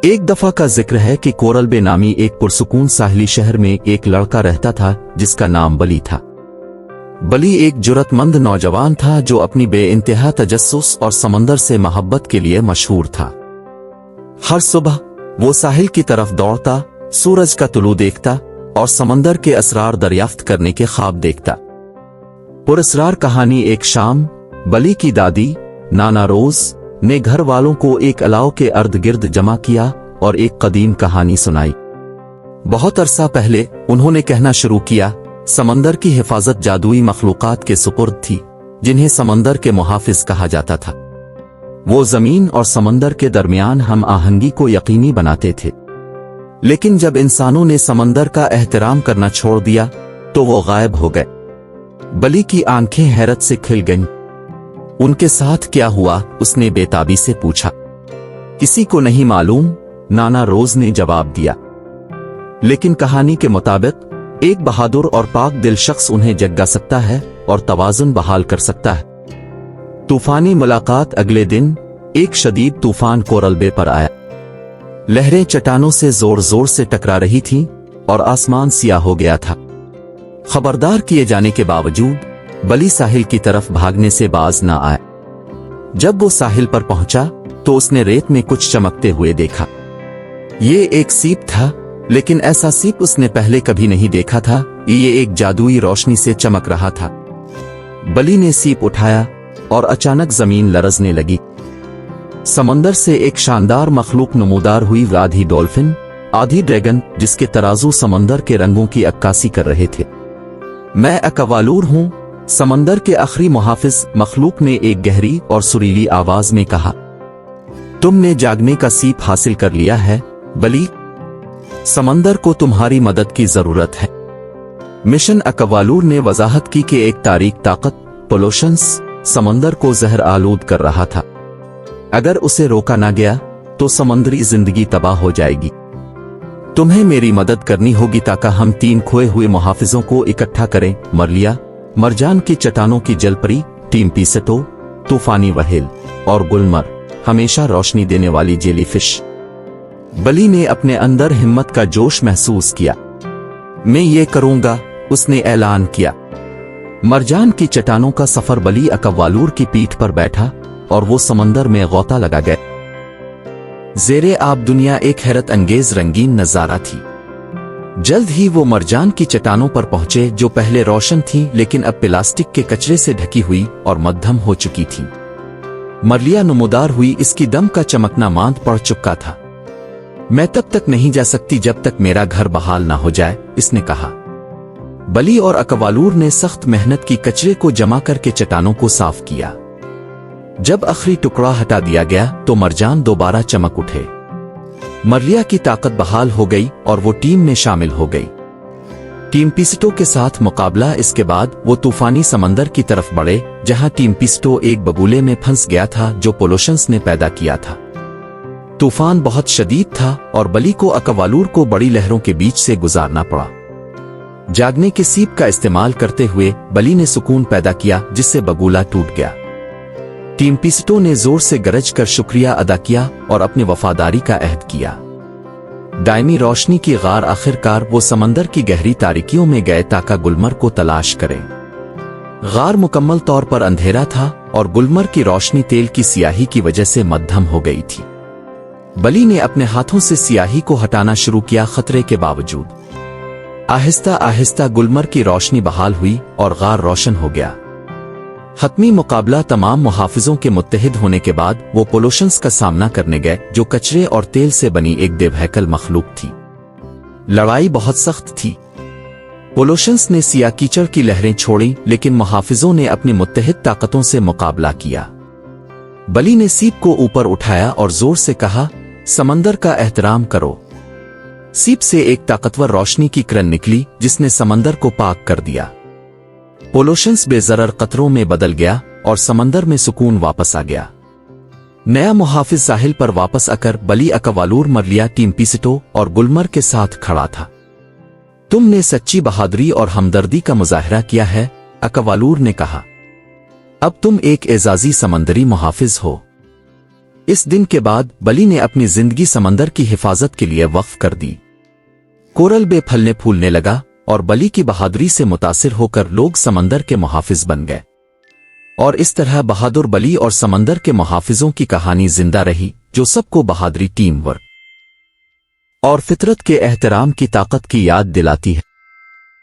ایک دفعہ کا ذکر ہے کہ کورل بے نامی ایک پرسکون ساحلی شہر میں ایک لڑکا رہتا تھا جس کا نام بلی تھا۔ بلی ایک جرأت مند نوجوان تھا جو اپنی بے انتہا تجسس اور سمندر سے محبت کے لیے مشہور تھا۔ ہر صبح وہ ساحل کی طرف دوڑتا، سورج کا طلوع دیکھتا اور سمندر کے اسرار دریافت کرنے کے خواب دیکھتا۔ پراسرار کہانی۔ ایک شام بلی کی دادی نانا روز نے گھر والوں کو ایک الاؤ کے ارد گرد جمع کیا اور ایک قدیم کہانی سنائی۔ بہت عرصہ پہلے انہوں نے کہنا شروع کیا، سمندر کی حفاظت جادوئی مخلوقات کے سپرد تھی جنہیں سمندر کے محافظ کہا جاتا تھا۔ وہ زمین اور سمندر کے درمیان ہم آہنگی کو یقینی بناتے تھے، لیکن جب انسانوں نے سمندر کا احترام کرنا چھوڑ دیا تو وہ غائب ہو گئے۔ بلی کی آنکھیں حیرت سے کھل گئیں۔ ان کے ساتھ کیا ہوا؟ اس نے بے تابی سے پوچھا۔ کسی کو نہیں معلوم، نانا روز نے جواب دیا، لیکن کہانی کے مطابق ایک بہادر اور پاک دل شخص انہیں جگا سکتا ہے اور توازن بحال کر سکتا ہے۔ طوفانی ملاقات۔ اگلے دن ایک شدید طوفان کورل بے پر آیا۔ لہریں چٹانوں سے زور زور سے ٹکرا رہی تھیں اور آسمان سیاہ ہو گیا تھا۔ خبردار کیے جانے کے باوجود بلی ساحل کی طرف بھاگنے سے باز نہ آیا۔ جب وہ ساحل پر پہنچا تو اس نے ریت میں کچھ چمکتے ہوئے دیکھا۔ یہ ایک سیپ تھا، لیکن ایسا سیپ اس نے پہلے کبھی نہیں دیکھا تھا۔ یہ ایک جادوئی روشنی سے چمک رہا تھا۔ بلی نے سیپ اٹھایا اور اچانک زمین لرزنے لگی۔ سمندر سے ایک شاندار مخلوق نمودار ہوئی، آدھی ڈولفن آدھی ڈریگن، جس کے ترازو سمندر کے رنگوں کی عکاسی کر رہے تھے۔ میں اکوالور ہوں، سمندر کے آخری محافظ، مخلوق نے ایک گہری اور سریلی آواز میں کہا۔ تم نے جاگنے کا سیپ حاصل کر لیا ہے بلی، سمندر کو تمہاری مدد کی ضرورت ہے۔ مشن اکوالور نے وضاحت کی کہ ایک تاریک طاقت پولوشنز سمندر کو زہر آلود کر رہا تھا۔ اگر اسے روکا نہ گیا تو سمندری زندگی تباہ ہو جائے گی۔ تمہیں میری مدد کرنی ہوگی تاکہ ہم 3 کھوئے ہوئے محافظوں کو اکٹھا کریں، مرلیا مرجان کی چٹانوں کی جل پری، ٹیم پیسٹو طوفانی وہیل، اور گلمر ہمیشہ روشنی دینے والی جیلی فش۔ بلی نے اپنے اندر ہمت کا جوش محسوس کیا۔ میں یہ کروں گا، اس نے اعلان کیا۔ مرجان کی چٹانوں کا سفر۔ بلی اکوالور کی پیٹھ پر بیٹھا اور وہ سمندر میں غوطہ لگا گئے۔ زیر آب دنیا ایک حیرت انگیز رنگین نظارہ تھی۔ جلد ہی وہ مرجان کی چٹانوں پر پہنچے جو پہلے روشن تھیں لیکن اب پلاسٹک کے کچرے سے ڈھکی ہوئی اور مدھم ہو چکی تھیں۔ مرلیا نمودار ہوئی، اس کی دم کا چمکنا ماند پڑ چکا تھا۔ میں تب تک نہیں جا سکتی جب تک میرا گھر بحال نہ ہو جائے، اس نے کہا۔ بلی اور اکوالور نے سخت محنت کی، کچرے کو جمع کر کے چٹانوں کو صاف کیا۔ جب آخری ٹکڑا ہٹا دیا گیا تو مرجان دوبارہ چمک اٹھے۔ مرلیا کی طاقت بحال ہو گئی اور وہ ٹیم میں شامل ہو گئی۔ ٹیم پیسٹو کے ساتھ مقابلہ۔ اس کے بعد وہ طوفانی سمندر کی طرف بڑھے جہاں ٹیم پیسٹو ایک بگولے میں پھنس گیا تھا جو پولوشنز نے پیدا کیا تھا۔ طوفان بہت شدید تھا اور بلی کو اکوالور کو بڑی لہروں کے بیچ سے گزارنا پڑا۔ جاگنے کے سیپ کا استعمال کرتے ہوئے بلی نے سکون پیدا کیا جس سے بگولا ٹوٹ گیا۔ ٹیم پیسٹو نے زور سے گرج کر شکریہ ادا کیا اور اپنی وفاداری کا عہد کیا۔ دائمی روشنی کی غار۔ آخرکار وہ سمندر کی گہری تاریکیوں میں گئے تاکہ گلمر کو تلاش کریں۔ غار مکمل طور پر اندھیرا تھا اور گلمر کی روشنی تیل کی سیاہی کی وجہ سے مدھم ہو گئی تھی۔ بلی نے اپنے ہاتھوں سے سیاہی کو ہٹانا شروع کیا خطرے کے باوجود۔ آہستہ آہستہ گلمر کی روشنی بحال ہوئی اور غار روشن ہو گیا۔ حتمی مقابلہ۔ تمام محافظوں کے متحد ہونے کے بعد وہ پولوشنز کا سامنا کرنے گئے جو کچرے اور تیل سے بنی ایک دیو ہیکل مخلوق تھی۔ لڑائی بہت سخت تھی۔ پولوشنز نے سیاہ کیچڑ کی لہریں چھوڑیں لیکن محافظوں نے اپنی متحد طاقتوں سے مقابلہ کیا۔ بلی نے سیپ کو اوپر اٹھایا اور زور سے کہا، سمندر کا احترام کرو۔ سیپ سے ایک طاقتور روشنی کی کرن نکلی جس نے سمندر کو پاک کر دیا۔ پولوشنز بے ضرر قطروں میں بدل گیا اور سمندر میں سکون واپس آ گیا۔ نیا محافظ ساحل پر واپس آ کر بلی اکوالور، مرلیا، ٹیم پیسٹو اور گلمر کے ساتھ کھڑا تھا۔ تم نے سچی بہادری اور ہمدردی کا مظاہرہ کیا ہے، اکوالور نے کہا۔ اب تم ایک اعزازی سمندری محافظ ہو۔ اس دن کے بعد بلی نے اپنی زندگی سمندر کی حفاظت کے لیے وقف کر دی۔ کورل بے پھلنے پھولنے لگا اور بلی کی بہادری سے متاثر ہو کر لوگ سمندر کے محافظ بن گئے، اور اس طرح بہادر بلی اور سمندر کے محافظوں کی کہانی زندہ رہی، جو سب کو بہادری، ٹیم ورک اور فطرت کے احترام کی طاقت کی یاد دلاتی ہے۔